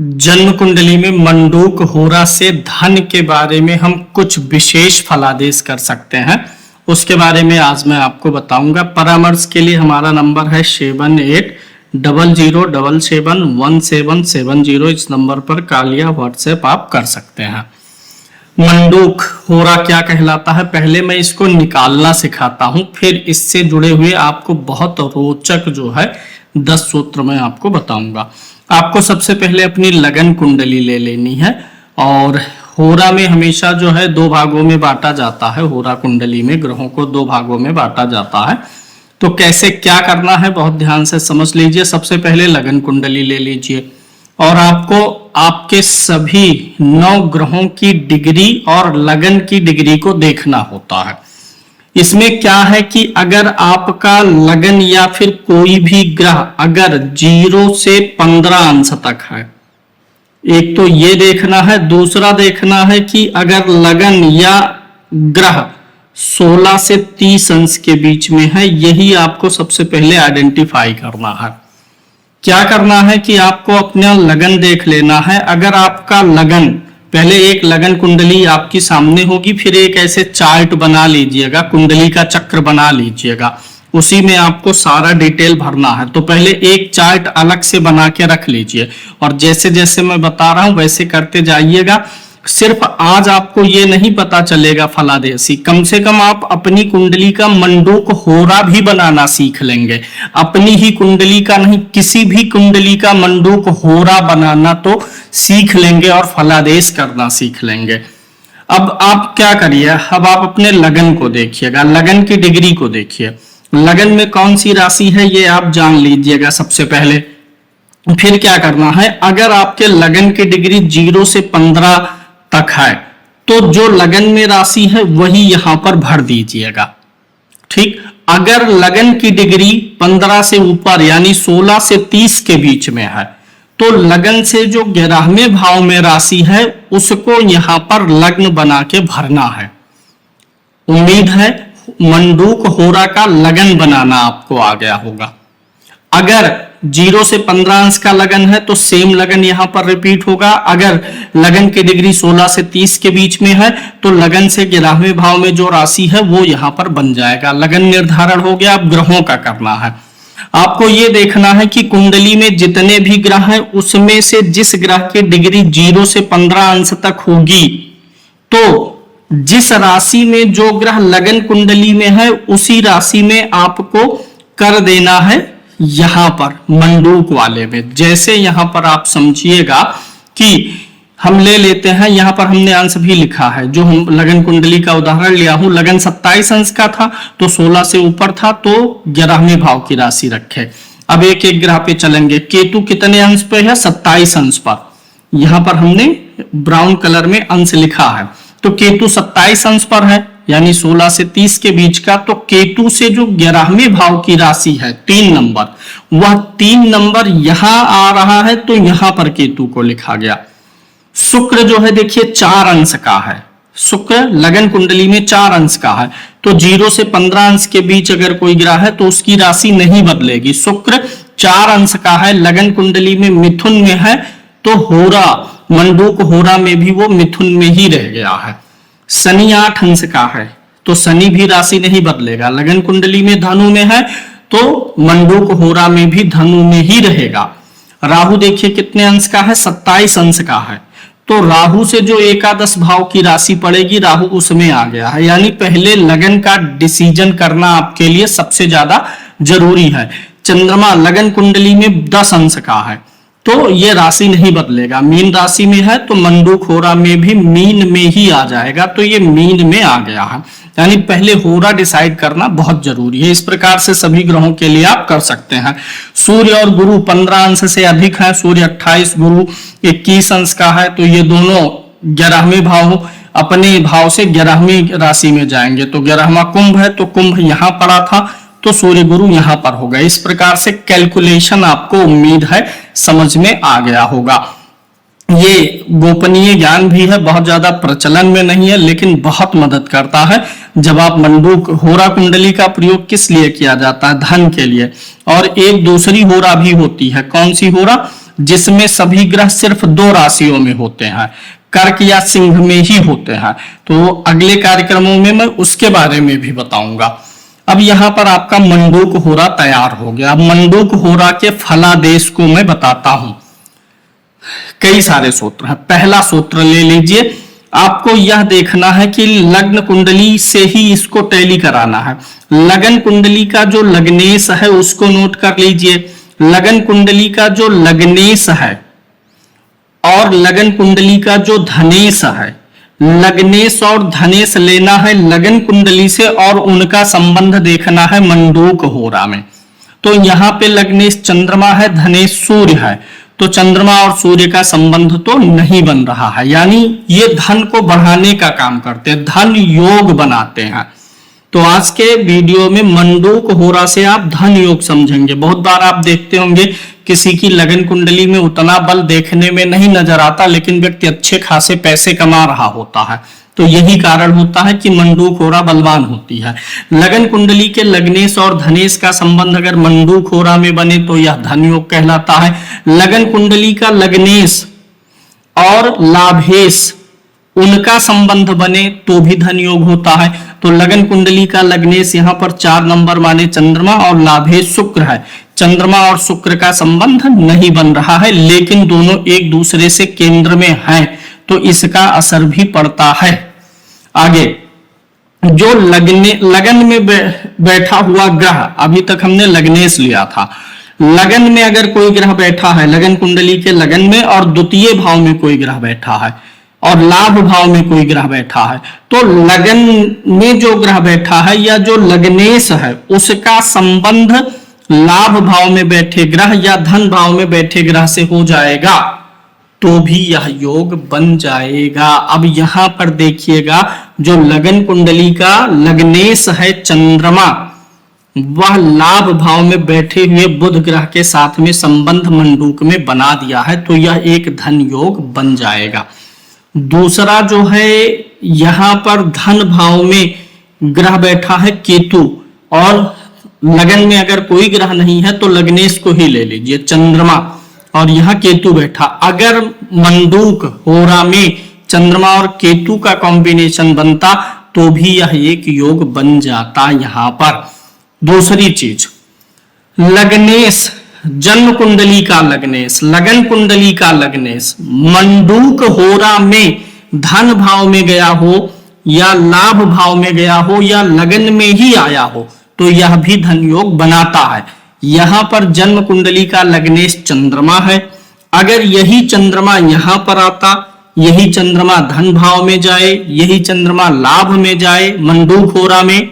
जन्म कुंडली में मंडूक होरा से धन के बारे में हम कुछ विशेष फलादेश कर सकते हैं, उसके बारे में आज मैं आपको बताऊंगा। परामर्श के लिए हमारा नंबर है 7800771770। इस नंबर पर कॉल या व्हाट्सएप आप कर सकते हैं। मंडूक होरा क्या कहलाता है, पहले मैं इसको निकालना सिखाता हूं, फिर इससे जुड़े हुए आपको बहुत रोचक जो है 10 सूत्र मैं आपको बताऊंगा। आपको सबसे पहले अपनी लगन कुंडली ले लेनी है और होरा में हमेशा जो है 2 भागों में बांटा जाता है। होरा कुंडली में ग्रहों को 2 भागों में बांटा जाता है। तो कैसे क्या करना है बहुत ध्यान से समझ लीजिए। सबसे पहले लगन कुंडली ले लीजिए और आपको आपके सभी 9 ग्रहों की डिग्री और लगन की डिग्री को देखना होता है। इसमें क्या है कि अगर आपका लगन या फिर कोई भी ग्रह अगर 0 से 15 अंश तक है, एक तो ये देखना है, दूसरा देखना है कि अगर लगन या ग्रह 16 से 30 अंश के बीच में है, यही आपको सबसे पहले आइडेंटिफाई करना है। क्या करना है कि आपको अपना लगन देख लेना है। अगर आपका लगन, पहले एक लगन कुंडली आपकी सामने होगी, फिर एक ऐसे चार्ट बना लीजिएगा, कुंडली का चक्र बना लीजिएगा, उसी में आपको सारा डिटेल भरना है। तो पहले एक चार्ट अलग से बना के रख लीजिए और जैसे जैसे मैं बता रहा हूं वैसे करते जाइएगा। सिर्फ आज आपको ये नहीं पता चलेगा फलादेशी, कम से कम आप अपनी कुंडली का मंडूक होरा भी बनाना सीख लेंगे। अपनी ही कुंडली का नहीं, किसी भी कुंडली का मंडूक होरा बनाना तो सीख लेंगे और फलादेश करना सीख लेंगे। अब आप क्या करिए, अब आप अपने लगन को देखिएगा, लगन की डिग्री को देखिए। लगन में कौन सी राशि है ये आप जान लीजिएगा सबसे पहले। फिर क्या करना है, अगर आपके लगन की डिग्री 0 से 15 तक है तो जो लगन में राशि है वही यहां पर भर दीजिएगा। ठीक, अगर लगन की डिग्री 15 से ऊपर यानी 16 से 30 के बीच में है तो लगन से जो 11वें भाव में राशि है उसको यहां पर लग्न बना के भरना है। उम्मीद है मंडूक होरा का लगन बनाना आपको आ गया होगा। अगर 0 से 15 अंश का लगन है तो सेम लगन यहां पर रिपीट होगा। अगर लगन की डिग्री 16 से 30 के बीच में है तो लगन से 11वें भाव में जो राशि है वो यहां पर बन जाएगा। लगन निर्धारण हो गया। अब ग्रहों का करना है। आपको ये देखना है कि कुंडली में जितने भी ग्रह हैं उसमें से जिस ग्रह की डिग्री 0 से 15 अंश तक होगी तो जिस राशि में जो ग्रह लगन कुंडली में है उसी राशि में आपको कर देना है यहां पर मंडूक वाले में। जैसे यहां पर आप समझिएगा कि हम ले लेते हैं, यहां पर हमने अंश भी लिखा है। जो हम लगन कुंडली का उदाहरण लिया हूं, लगन 27 अंश का था तो 16 से ऊपर था तो 11वें भाव की राशि रखे। अब एक एक ग्रह पे चलेंगे। केतु कितने अंश पे है, 27 अंश पर। यहां पर हमने ब्राउन कलर में अंश लिखा है तो केतु 27 अंश पर है यानी 16 से 30 के बीच का। तो केतु से जो 11वें भाव की राशि है 3 नंबर, वह 3 नंबर यहां आ रहा है तो यहां पर केतु को लिखा गया। शुक्र जो है देखिए 4 अंश का है। शुक्र लगन कुंडली में 4 अंश का है तो 0 से 15 अंश के बीच अगर कोई ग्रह है तो उसकी राशि नहीं बदलेगी। शुक्र 4 अंश का है, लगन कुंडली में मिथुन में है तो होरा, मंडूक होरा में भी वो मिथुन में ही रह गया है। शनि 8 अंश का है तो शनि भी राशि नहीं बदलेगा। लगन कुंडली में धनु में है तो मंडूक होरा में भी धनु में ही रहेगा। राहु देखिए कितने अंश का है, 27 अंश का है तो राहु से जो एकादश भाव की राशि पड़ेगी राहु उसमें आ गया है। यानी पहले लगन का डिसीजन करना आपके लिए सबसे ज्यादा जरूरी है। चंद्रमा लगन कुंडली में 10 अंश का है तो ये राशि नहीं बदलेगा। मीन राशि में है तो मंडूक होरा में भी मीन में ही आ जाएगा तो ये मीन में आ गया है। यानी पहले होरा डिसाइड करना बहुत जरूरी है। इस प्रकार से सभी ग्रहों के लिए आप कर सकते हैं। सूर्य और गुरु 15 अंश से अधिक है। सूर्य 28, गुरु 21 अंश का है तो ये दोनों 11वें भाव, अपने भाव से 11वीं राशि में जाएंगे। तो 11वां कुंभ है तो कुंभ यहां पड़ा था तो सूर्य गुरु यहां पर होगा। इस प्रकार से कैलकुलेशन आपको उम्मीद है समझ में आ गया होगा। ये गोपनीय ज्ञान भी है, बहुत ज्यादा प्रचलन में नहीं है लेकिन बहुत मदद करता है। जब आप मंडूक होरा कुंडली का प्रयोग किस लिए किया जाता है, धन के लिए। और एक दूसरी होरा भी होती है, कौन सी होरा, जिसमें सभी ग्रह सिर्फ 2 राशियों में होते हैं, कर्क या सिंह में ही होते हैं। तो अगले कार्यक्रमों में मैं उसके बारे में भी बताऊंगा। अब यहाँ पर आपका मंडूक होरा तैयार हो गया। अब मंडूक होरा के फलादेश को मैं बताता हूं। कई सारे सूत्र हैं। पहला सूत्र ले लीजिए। आपको यह देखना है कि लग्न कुंडली से ही इसको टैली कराना है। लगन कुंडली का जो लग्नेश है उसको नोट कर लीजिए। लगन कुंडली का जो लग्नेश है और लगन कुंडली का जो धनेश है, लग्नेश और धनेश लेना है लगन कुंडली से और उनका संबंध देखना है मंडूक होरा में। तो यहाँ पे लग्नेश चंद्रमा है, धनेश सूर्य है, तो चंद्रमा और सूर्य का संबंध तो नहीं बन रहा है, यानी ये धन को बढ़ाने का काम करते हैं, धन योग बनाते हैं। तो आज के वीडियो में मंडूक होरा से आप धन योग समझेंगे। बहुत बार आप देखते होंगे किसी की लगन कुंडली में उतना बल देखने में नहीं नजर आता, लेकिन व्यक्ति अच्छे खासे पैसे कमा रहा होता है। तो यही कारण होता है कि मंडूक होरा बलवान होती है। लगन कुंडली के लग्नेश और धनेश का संबंध अगर मंडूक होरा में बने तो यह धन योग कहलाता है। लगन कुंडली का लग्नेश और लाभेश उनका संबंध बने तो भी धन योग होता है। तो लगन कुंडली का लग्नेश यहाँ पर 4 नंबर माने चंद्रमा और लाभेश शुक्र है। चंद्रमा और शुक्र का संबंध नहीं बन रहा है, लेकिन दोनों एक दूसरे से केंद्र में हैं, तो इसका असर भी पड़ता है। आगे जो लगन में बैठा हुआ ग्रह, अभी तक हमने लग्नेश लिया था। लगन में अगर कोई ग्रह बैठा है, लगन कुंडली के लगन में, और द्वितीय भाव में कोई ग्रह बैठा है और लाभ भाव में कोई ग्रह बैठा है, तो लगन में जो ग्रह बैठा है या जो लग्नेश है उसका संबंध लाभ भाव में बैठे ग्रह या धन भाव में बैठे ग्रह से हो जाएगा तो भी यह योग बन जाएगा। अब यहां पर देखिएगा, जो लगन कुंडली का लग्नेश है चंद्रमा, वह लाभ भाव में बैठे हुए बुध ग्रह के साथ में संबंध मंडूक में बना दिया है, तो यह एक धन योग बन जाएगा। दूसरा जो है, यहां पर धन भाव में ग्रह बैठा है केतु, और लगन में अगर कोई ग्रह नहीं है तो लग्नेश को ही ले लीजिए, चंद्रमा, और यहां केतु बैठा। अगर मंडूक होरा में चंद्रमा और केतु का कॉम्बिनेशन बनता तो भी यह एक योग बन जाता। यहां पर दूसरी चीज, लग्नेश, जन्म कुंडली का लग्नेश, लगन कुंडली का लग्नेश मंडूक होरा में धन भाव में गया हो या लाभ भाव में गया हो या लगन में ही आया हो तो यह भी धन योग बनाता है। यहां पर जन्म कुंडली का लग्नेश चंद्रमा है, अगर यही चंद्रमा यहां पर आता, यही चंद्रमा धन भाव में जाए, यही चंद्रमा लाभ में जाए मंडूक होरा में,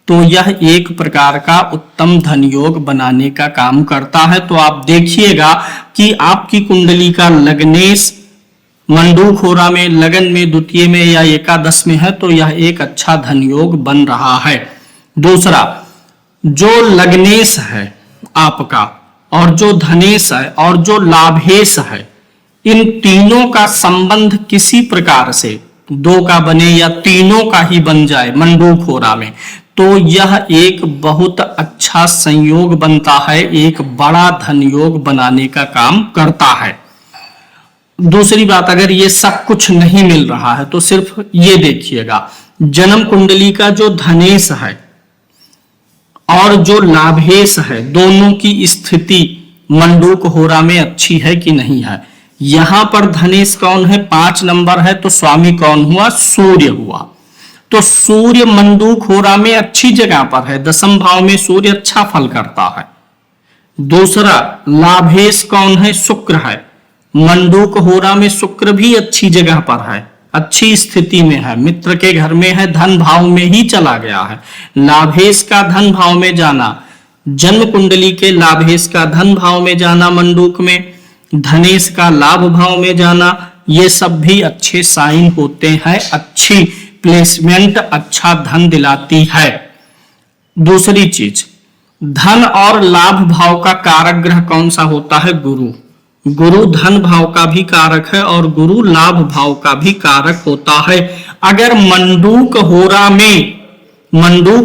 तो यह एक प्रकार का उत्तम धन योग बनाने का काम करता है। तो आप देखिएगा कि आपकी कुंडली का लग्नेश मंडूक होरा में, लगन में, द्वितीय में या एकादश में है तो यह एक अच्छा धन योग बन रहा है। दूसरा, जो लग्नेश है आपका और जो धनेश है और जो लाभेश है, इन तीनों का संबंध किसी प्रकार से 2 का बने या तीनों का ही बन जाए मंडूक होरा में, तो यह एक बहुत अच्छा संयोग बनता है, एक बड़ा धन योग बनाने का काम करता है। दूसरी बात, अगर ये सब कुछ नहीं मिल रहा है तो सिर्फ ये देखिएगा, जन्म कुंडली का जो धनेश है और जो लाभेश है, दोनों की स्थिति मंडूक होरा में अच्छी है कि नहीं है। यहां पर धनेश कौन है, 5 नंबर है, तो स्वामी कौन हुआ, सूर्य हुआ। तो सूर्य मंडूक होरा में अच्छी जगह पर है, 10वें भाव में सूर्य अच्छा फल करता है। दूसरा, लाभेश कौन है, शुक्र है, मंडूक होरा में शुक्र भी अच्छी जगह पर है, अच्छी स्थिति में है, मित्र के घर में है, धन भाव में ही चला गया है। लाभेश का धन भाव में जाना, जन्म कुंडली के लाभेश का धन भाव में जाना मंडूक में, धनेश का लाभ भाव में जाना, ये सब भी अच्छे साइन होते हैं, अच्छी प्लेसमेंट, अच्छा धन दिलाती है। दूसरी चीज, धन और लाभ भाव का कारक ग्रह कौन सा होता है, गुरु। गुरु धन भाव का भी कारक है और गुरु लाभ भाव का भी कारक होता है। अगर मंडूक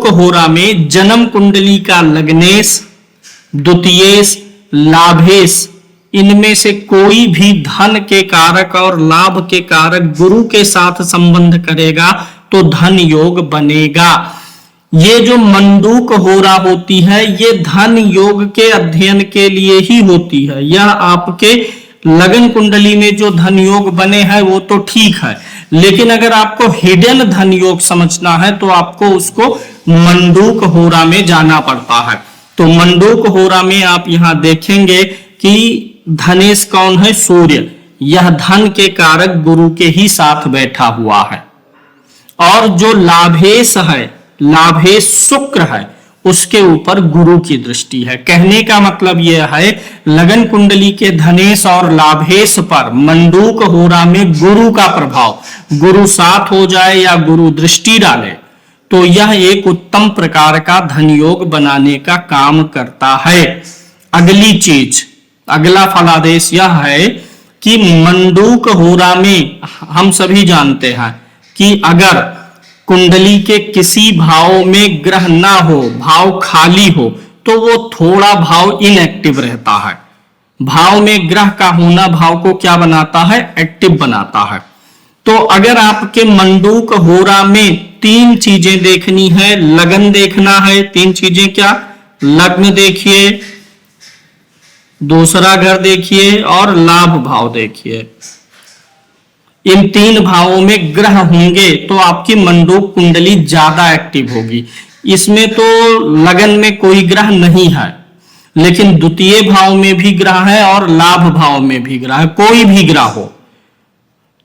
होरा में जन्म कुंडली का लग्नेश, द्वितीयेश, लाभेश इनमें से कोई भी धन के कारक और लाभ के कारक गुरु के साथ संबंध करेगा तो धन योग बनेगा। ये जो मंडूक होरा होती है ये धन योग के अध्ययन के लिए ही होती है। यह आपके लगन कुंडली में जो धन योग बने हैं वो तो ठीक है, लेकिन अगर आपको हिडन धन योग समझना है तो आपको उसको मंडूक होरा में जाना पड़ता है। तो मंडूक होरा में आप यहां देखेंगे कि धनेश कौन है? सूर्य। यह धन के कारक गुरु के ही साथ बैठा हुआ है। और जो लाभेश है, लाभेश शुक्र है, उसके ऊपर गुरु की दृष्टि है। कहने का मतलब यह है लगन कुंडली के धनेश और लाभेश पर मंडूक होरा में गुरु का प्रभाव, गुरु साथ हो जाए या गुरु दृष्टि डाले तो यह एक उत्तम प्रकार का धन योग बनाने का काम करता है। अगली चीज, अगला फलादेश यह है कि मंडूक होरा में हम सभी जानते हैं कि अगर कुंडली के किसी भाव में ग्रह ना हो, भाव खाली हो, तो वो थोड़ा भाव इनएक्टिव रहता है। भाव में ग्रह का होना भाव को क्या बनाता है? एक्टिव बनाता है। तो अगर आपके मंडूक होरा में तीन चीजें देखनी है, लगन देखना है, तीन चीजें क्या? लग्न देखिए, दूसरा घर देखिए और लाभ भाव देखिए। इन तीन भावों में ग्रह होंगे तो आपकी मंडूक कुंडली ज्यादा एक्टिव होगी। इसमें तो लगन में कोई ग्रह नहीं है, लेकिन द्वितीय भाव में भी ग्रह है और लाभ भाव में भी ग्रह है, कोई भी ग्रह हो।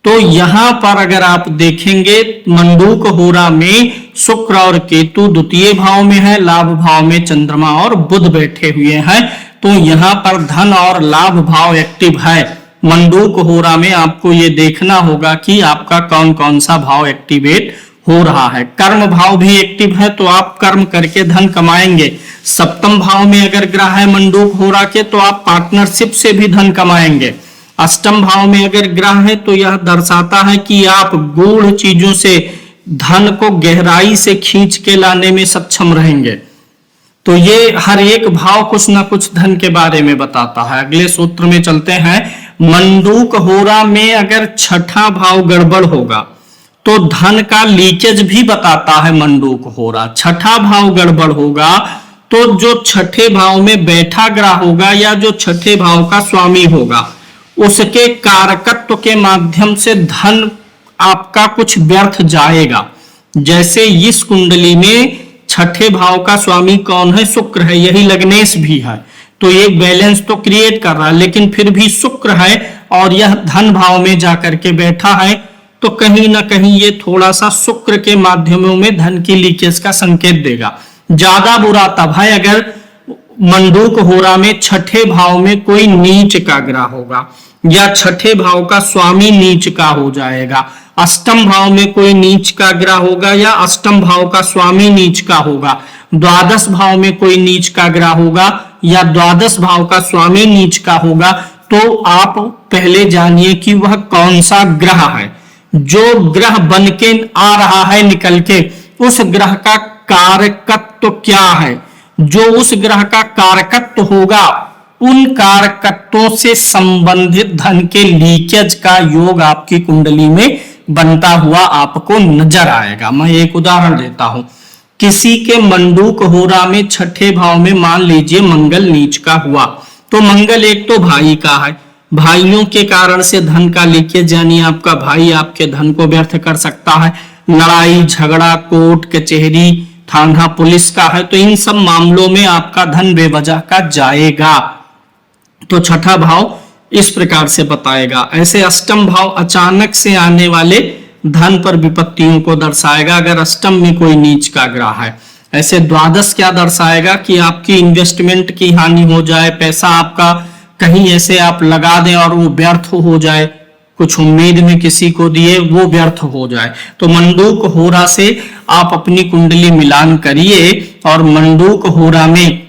तो यहां पर अगर आप देखेंगे मंडूक होरा में शुक्र और केतु द्वितीय भाव में है, लाभ भाव में चंद्रमा और बुध बैठे हुए हैं, तो यहां पर धन और लाभ भाव एक्टिव है। मंडूक होरा में आपको ये देखना होगा कि आपका कौन कौन सा भाव एक्टिवेट हो रहा है। कर्म भाव भी एक्टिव है तो आप कर्म करके धन कमाएंगे। सप्तम भाव में अगर ग्रह है मंडूक होरा के तो आप पार्टनरशिप से भी धन कमाएंगे। अष्टम भाव में अगर ग्रह है तो यह दर्शाता है कि आप गूढ़ चीजों से धन को गहराई से खींच के लाने में सक्षम रहेंगे। तो ये हर एक भाव कुछ ना कुछ धन के बारे में बताता है। अगले सूत्र में चलते हैं। मंडूक होरा में अगर छठा भाव गड़बड़ होगा तो धन का लीकेज भी बताता है मंडूक होरा। छठा भाव गड़बड़ होगा तो जो छठे भाव में बैठा ग्रह होगा या जो छठे भाव का स्वामी होगा उसके कारकत्व के माध्यम से धन आपका कुछ व्यर्थ जाएगा। जैसे इस कुंडली में छठे भाव का स्वामी कौन है? शुक्र है, यही लग्नेश भी है, तो एक बैलेंस तो क्रिएट कर रहा है, लेकिन फिर भी शुक्र है और यह धन भाव में जाकर के बैठा है, तो कहीं ना कहीं ये थोड़ा सा शुक्र के माध्यमों में धन की लीकेज का संकेत देगा। ज्यादा बुरा तब है अगर मंडूक होरा में छठे भाव में कोई नीच का ग्रह होगा या छठे भाव का स्वामी नीच का हो जाएगा। अष्टम भाव में कोई नीच का ग्रह होगा या अष्टम भाव का स्वामी नीच का होगा। द्वादश भाव में कोई नीच का ग्रह होगा या द्वादश भाव का स्वामी नीच का होगा, तो आप पहले जानिए कि वह कौन सा ग्रह है। जो ग्रह बन के आ रहा है निकल के, उस ग्रह का कारकत्व क्या है। जो उस ग्रह का कारकत्व होगा उन कारकत्वों से संबंधित धन के लीकेज का योग आपकी कुंडली में बनता हुआ आपको नजर आएगा। मैं एक उदाहरण देता हूं। किसी के मंडूक होरा में छठे भाव में मान लीजिए मंगल नीच का हुआ, तो मंगल एक तो भाई का है, भाइयों के कारण से धन का लीकेज, यानी आपका भाई आपके धन को व्यर्थ कर सकता है। लड़ाई झगड़ा कोर्ट कचहरी थाना पुलिस का है, तो इन सब मामलों में आपका धन बेवजह का जाएगा। तो छठा भाव इस प्रकार से बताएगा। ऐसे अष्टम भाव अचानक से आने वाले धन पर विपत्तियों को दर्शाएगा अगर अष्टम में कोई नीच का ग्रह है। ऐसे द्वादश क्या दर्शाएगा कि आपकी इन्वेस्टमेंट की हानि हो जाए, पैसा आपका कहीं ऐसे आप लगा दें और वो व्यर्थ हो जाए, कुछ उम्मीद में किसी को दिए वो व्यर्थ हो जाए। तो मंडूक होरा से आप अपनी कुंडली मिलान करिए और मंडूक होरा में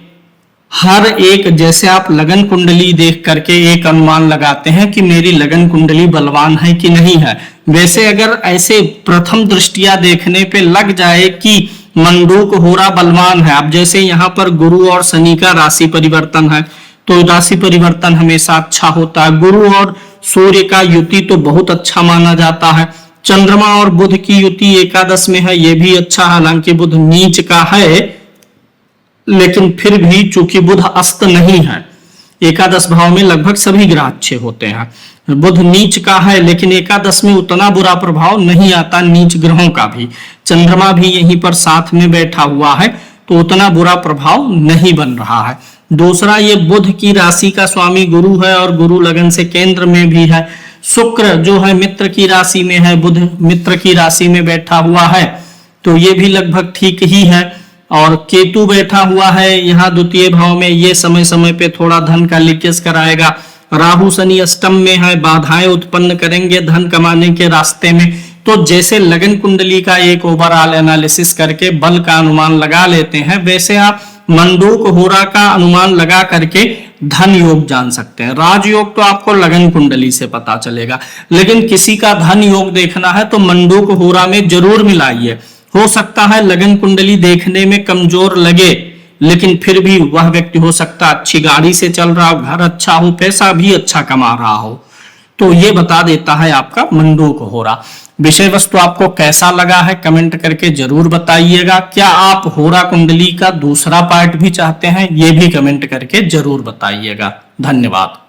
हर एक, जैसे आप लगन कुंडली देख करके एक अनुमान लगाते हैं कि मेरी लगन कुंडली बलवान है कि नहीं है, वैसे अगर ऐसे प्रथम दृष्टिया देखने पे लग जाए कि मंडूक होरा बलवान है, अब जैसे यहाँ पर गुरु और शनि का राशि परिवर्तन है, तो राशि परिवर्तन हमेशा अच्छा होता है। गुरु और सूर्य का युति तो बहुत अच्छा माना जाता है। चंद्रमा और बुध की युति एकादश में है, ये भी अच्छा, हालांकि बुध नीच का है, लेकिन फिर भी चूंकि बुध अस्त नहीं है, एकादश भाव में लगभग सभी ग्रह अच्छे होते हैं। बुध नीच का है लेकिन एकादश में उतना बुरा प्रभाव नहीं आता नीच ग्रहों का भी। चंद्रमा भी यहीं पर साथ में बैठा हुआ है तो उतना बुरा प्रभाव नहीं बन रहा है। दूसरा, ये बुध की राशि का स्वामी गुरु है और गुरु लगन से केंद्र में भी है। शुक्र जो है मित्र की राशि में है, बुध मित्र की राशि में बैठा हुआ है तो ये भी लगभग ठीक ही है। और केतु बैठा हुआ है यहाँ द्वितीय भाव में, ये समय समय पे थोड़ा धन का लीकेज कराएगा। राहु शनि अष्टम में है, बाधाएं उत्पन्न करेंगे धन कमाने के रास्ते में। तो जैसे लगन कुंडली का एक ओवरऑल एनालिसिस करके बल का अनुमान लगा लेते हैं, वैसे आप मंडूक होरा का अनुमान लगा करके धन योग जान सकते हैं। राजयोग तो आपको लगन कुंडली से पता चलेगा, लेकिन किसी का धन योग देखना है तो मंडूक होरा में जरूर मिलाइए। हो सकता है लगन कुंडली देखने में कमजोर लगे, लेकिन फिर भी वह व्यक्ति हो सकता है अच्छी गाड़ी से चल रहा हो, घर अच्छा हो, पैसा भी अच्छा कमा रहा हो, तो ये बता देता है आपका मंडूक होरा। विषय वस्तु आपको कैसा लगा है कमेंट करके जरूर बताइएगा। क्या आप होरा कुंडली का दूसरा पार्ट भी चाहते हैं, ये भी कमेंट करके जरूर बताइएगा। धन्यवाद।